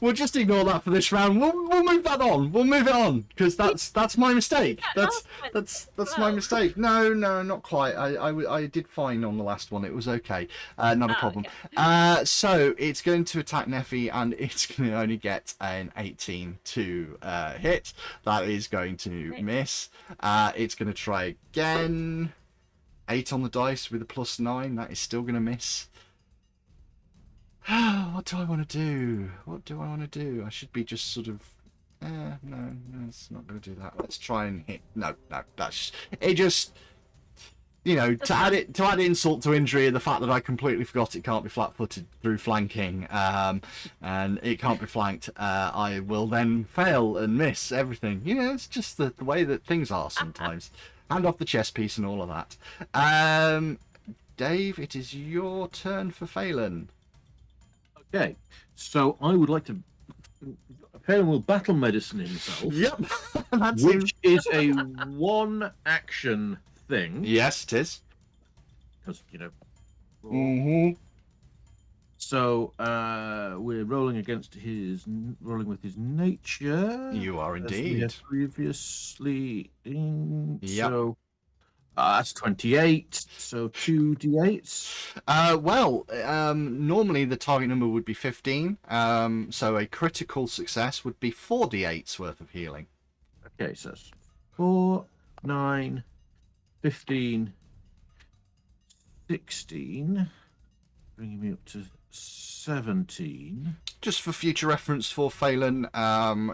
We'll just ignore that for this round. We'll move that on. We'll move it on because that's my mistake. That's my mistake. No, not quite. I did fine on the last one. It was okay. Not a problem. Okay. So it's going to attack Neffy and it's going to only get an 18 to hit. That is going to miss. It's going to try again. 8 on the dice with a +9. That is still going to miss. What do I want to do? What do I want to do? I should be just sort of... no, it's not going to do that. Let's try and hit... No, that's... It just... You know, to add insult to injury, the fact that I completely forgot it can't be flat-footed through flanking, and it can't be flanked, I will then fail and miss everything. You know, it's just the way that things are sometimes. Hand off the chess piece and all of that. Dave, it is your turn for Phelan. Okay, so I would like to. Phelan will battle medicine himself, Yep, that's which is a 1-action thing. Yes, it is. Because, you know. Mm-hmm. So we're rolling with his nature. You are as we indeed. have previously. Yep. So that's 28. So 2d8s. Normally the target number would be 15. So a critical success would be 4d8s worth of healing. Okay, so that's 4, 9, 15, 16, bringing me up to 17. Just for future reference for Phelan,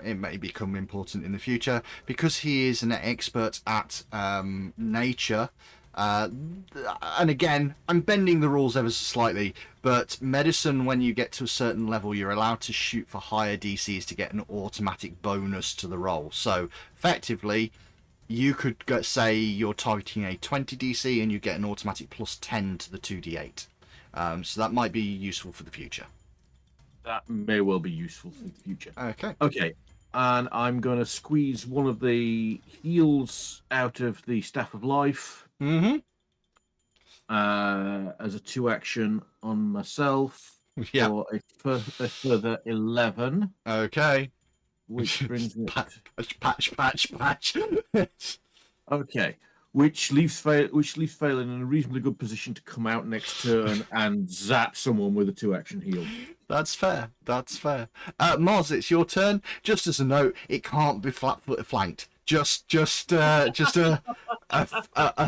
it may become important in the future because he is an expert at nature. And again, I'm bending the rules ever so slightly, but medicine, when you get to a certain level, you're allowed to shoot for higher DCs to get an automatic bonus to the roll. So effectively, you could say you're targeting a 20 DC and you get an automatic plus 10 to the 2d8. So that might be useful for the future. That may well be useful for the future. Okay. Okay, and I'm going to squeeze one of the heals out of the Staff of Life Mm-hmm. As a 2-action on myself Yeah. for a further 11, Okay. which brings me up Patch. Okay, which leaves Phelan in a reasonably good position to come out next turn and zap someone with a 2-action heal. That's fair. That's fair. Moz, it's your turn. Just as a note, it can't be flat-footed flanked. Just a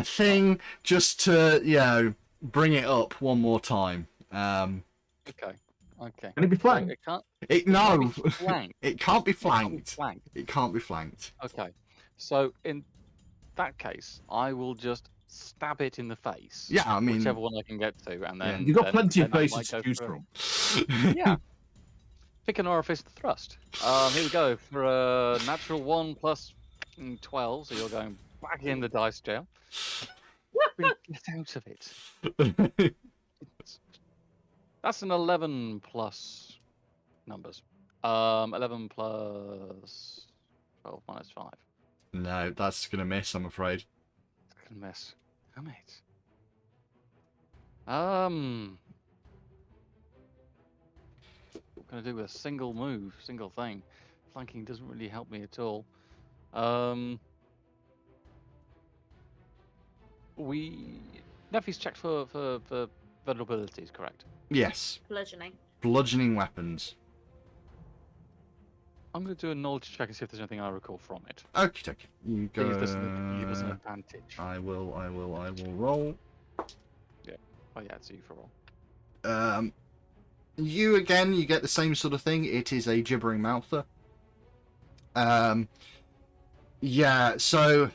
thing, just to bring it up one more time. Okay. Can it be So flanked? it can't. It can't no, be flanked. it can't be It can't be flanked. flanked. It can't be flanked. Okay. So in that case, I will just stab it in the face. Yeah, I mean, whichever one I can get to, and then You've got then- plenty of then I places might to go choose for from. Yeah. Pick an orifice to thrust. Here we go for a natural 1 plus 12, so you're going back in the dice jail. Get out of it. That's an 11 plus numbers. 11 plus 12 minus 5. No, that's gonna miss, I'm afraid. It's gonna miss. Damn it. What can I do with a single move, single thing? Flanking doesn't really help me at all. Neffy's checked for vulnerabilities, correct? Yes. Bludgeoning. Bludgeoning weapons. I'm going to do a knowledge check and see if there's anything I recall from it. Okie dokie. You See go. if there's give us an advantage. I will roll. Oh yeah, it's you for roll. You again, you get the same sort of thing. It is a gibbering mouther. Yeah, so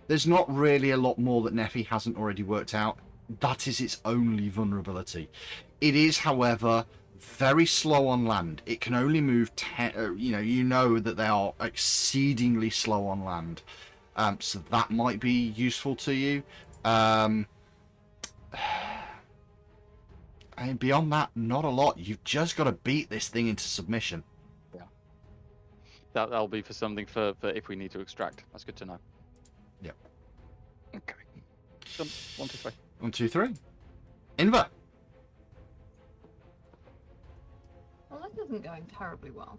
there's not really a lot more that Neffy hasn't already worked out. That is its only vulnerability. It is, however, very slow on land. It can only move 10. You know that they are exceedingly slow on land. So that might be useful to you. And beyond that, not a lot. You've just got to beat this thing into submission. Yeah. That'll be for something for if we need to extract. That's good to know. Yep. Okay. Jump. 1, 2, 3. 1, 2, 3. Inva. Well, this isn't going terribly well.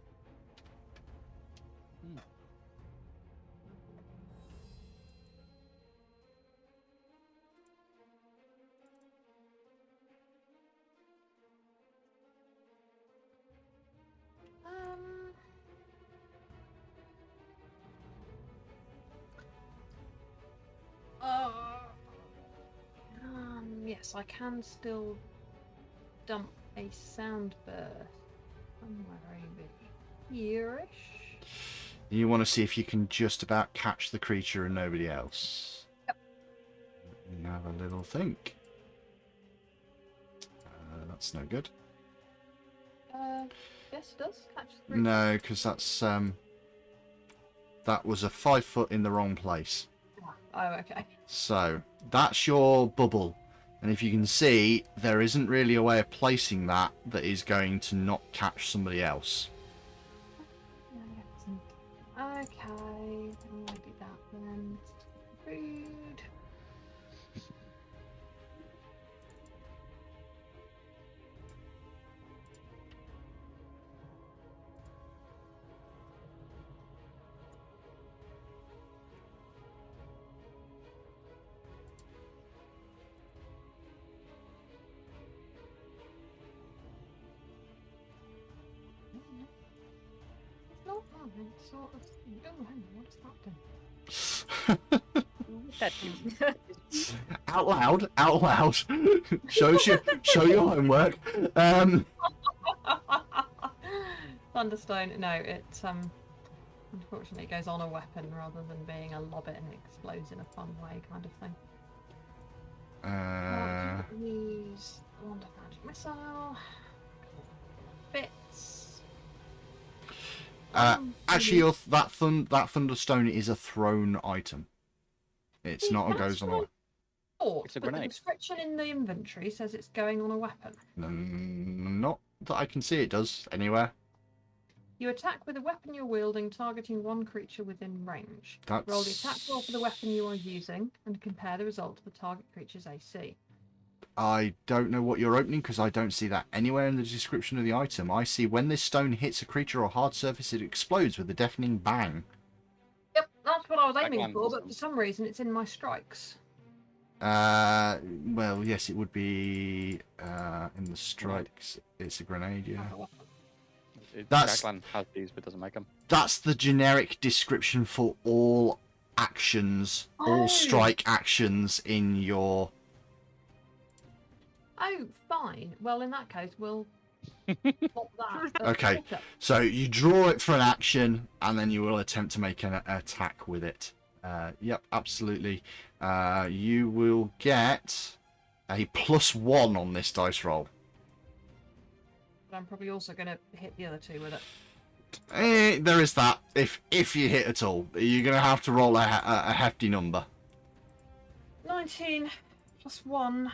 Yes, I can still dump a sound burst somewhere over here-ish. You want to see if you can just about catch the creature and nobody else. Yep. Have a little think. That's no good. Yes, it does catch the creature. No, because that was a 5 foot in the wrong place. Oh, okay. So that's your bubble, and if you can see, there isn't really a way of placing that is going to not catch somebody else. Okay, I'll do that then. Rude. Oh, sort of. Oh, hang on, what's that do? That you- Out loud. show your homework. Thunderstone. No, it unfortunately goes on a weapon rather than being a lobbit and explodes in a fun way, kind of thing. Use wand of magic missile. Bits. Actually, that thunderstone is a thrown item. It's not a goes on a weapon. It's a But the grenade. description in the inventory says it's going on a weapon. Not that I can see it does anywhere. You attack with a weapon you're wielding, targeting one creature within range. That's... Roll the attack roll for the weapon you are using and compare the result to the target creature's AC. I don't know what you're opening because I don't see that anywhere in the description of the item. I see when this stone hits a creature or hard surface, it explodes with a deafening bang. Yep, that's what I was aiming Backline for, but for systems. some reason it's in my strikes. Well, yes, it would be in the strikes. It's a grenade, yeah. That's- Backline has these, but doesn't make them. That's the generic description for all actions, all Oh. strike actions in your... Oh, fine. Well, in that case, we'll pop that. Okay. So you draw it for an action, and then you will attempt to make an attack with it. Yep, absolutely. You will get a +1 on this dice roll. But I'm probably also going to hit the other two with it. There is that. If you hit at all, you're going to have to roll a hefty number. 19 plus 1.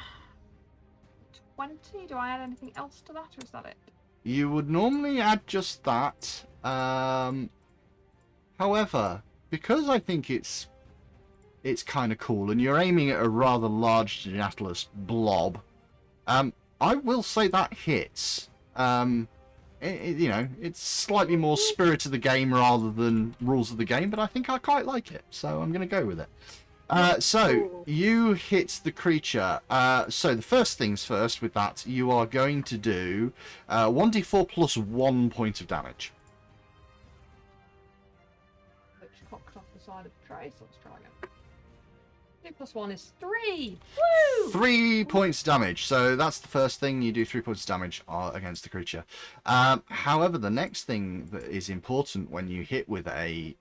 20? Do I add anything else to that, or is that it? You would normally add just that. However, because I think it's kind of cool, and you're aiming at a rather large gelatinous blob, I will say that hits. You know, it's slightly more spirit of the game rather than rules of the game, but I think I quite like it, so I'm going to go with it. So you hit the creature. So the first things first with that, you are going to do 1d4 plus 1 point of damage. Which cocked off the side of the tray, so let's try again. 2 plus 1 is 3! Woo! 3 points of damage. So that's the first thing. You do 3 points of damage against the creature. However, the next thing that is important when you hit with a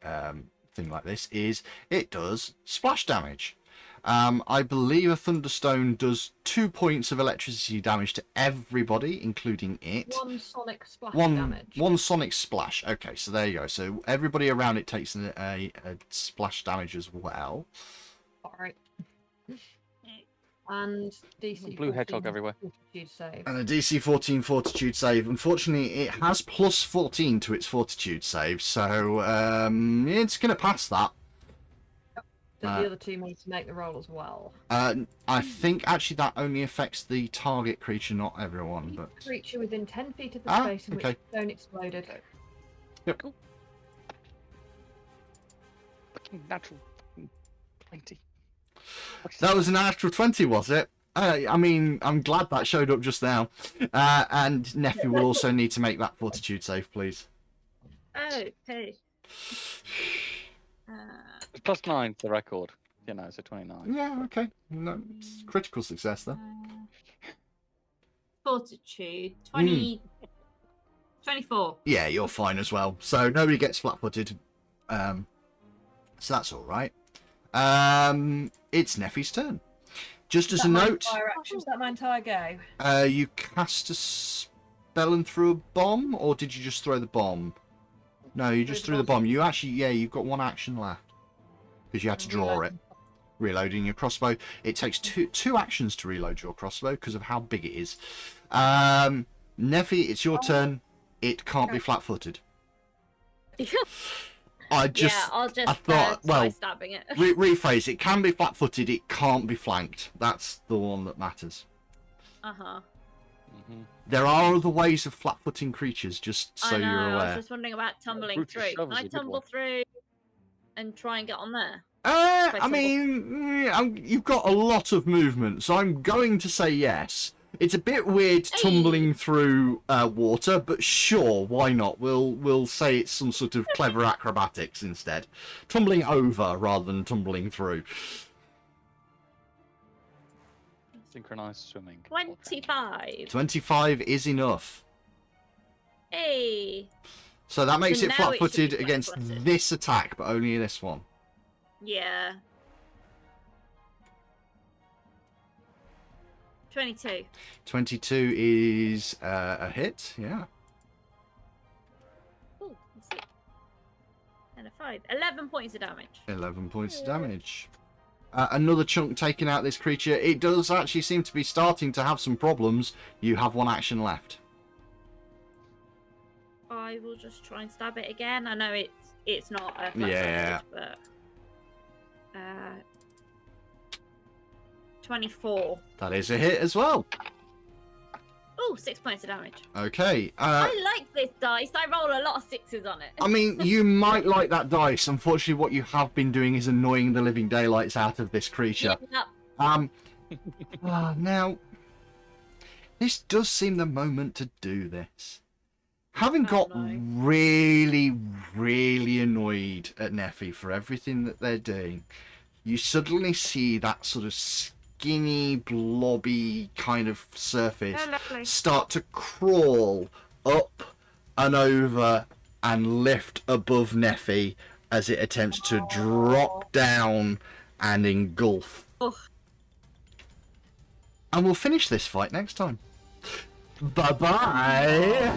thing like this is it does splash damage. I believe a thunderstone does 2 points of electricity damage to everybody, including it. 1 sonic splash damage. One sonic splash. Okay, so there you go. So everybody around it takes a splash damage as well. Alright. And DC Blue hedgehog 14 everywhere. Fortitude save. And a DC 14 fortitude save. Unfortunately, it has plus 14 to its fortitude save, so it's going to pass that. But the other two need to make the roll as well. I think actually that only affects the target creature, not everyone. But Creature within 10 feet of the space in which okay. the stone exploded. Yep. Cool. Fucking natural 20. That was an natural 20, was it? I mean, I'm glad that showed up just now. And Neffy will also need to make that fortitude save, please. Okay. It's plus 9 for the record. You know, so 29. Yeah, okay. No, it's critical success, though. Fortitude 20. 24. Yeah, you're fine as well. So nobody gets flat-footed. So that's all right. It's Neffy's turn. Just as a note, Fire action, is that my entire go? you cast a spell and threw a bomb, or did you just throw the bomb? No, you just threw the bomb. You actually, yeah, you've got one action left because you had to draw it. Reloading your crossbow. It takes two actions to reload your crossbow because of how big it is. Neffy, it's your turn. It can't be flat-footed. I'll just I thought, try well, stabbing it. rephrase. It can be flat-footed. It can't be flanked. That's the one that matters. Uh-huh. Mm-hmm. There are other ways of flat-footing creatures, just so I know, you're I was aware. just wondering about tumbling Brutish through. Can shovel's I a good tumble one. through and try and get on there? I mean, you've got a lot of movement, so I'm going to say yes. It's a bit weird tumbling through water, but sure, why not? We'll say it's some sort of clever acrobatics instead. Tumbling over rather than tumbling through. Synchronized swimming. 25. 25 is enough. Hey. So that makes So it now it should be flat-footed against flat-footed. this attack, but only this one. Yeah. 22. 22 is a hit, yeah. Ooh, let's see. And a 5. 11 points of damage. 11 points of damage. Another chunk taken out this creature. It does actually seem to be starting to have some problems. You have one action left. I will just try and stab it again. I know it's not a flat Yeah. but 24. That is a hit as well. Oh, 6 points of damage. Okay. I like this dice. I roll a lot of 6s on it. I mean, you might like that dice. Unfortunately, what you have been doing is annoying the living daylights out of this creature. Yeah. Now, this does seem the moment to do this. Having got really, really annoyed at Neffy for everything that they're doing, you suddenly see that sort of skinny, blobby kind of surface start to crawl up and over and lift above Neffy as it attempts to drop down and engulf. Ugh. And we'll finish this fight next time. Bye-bye!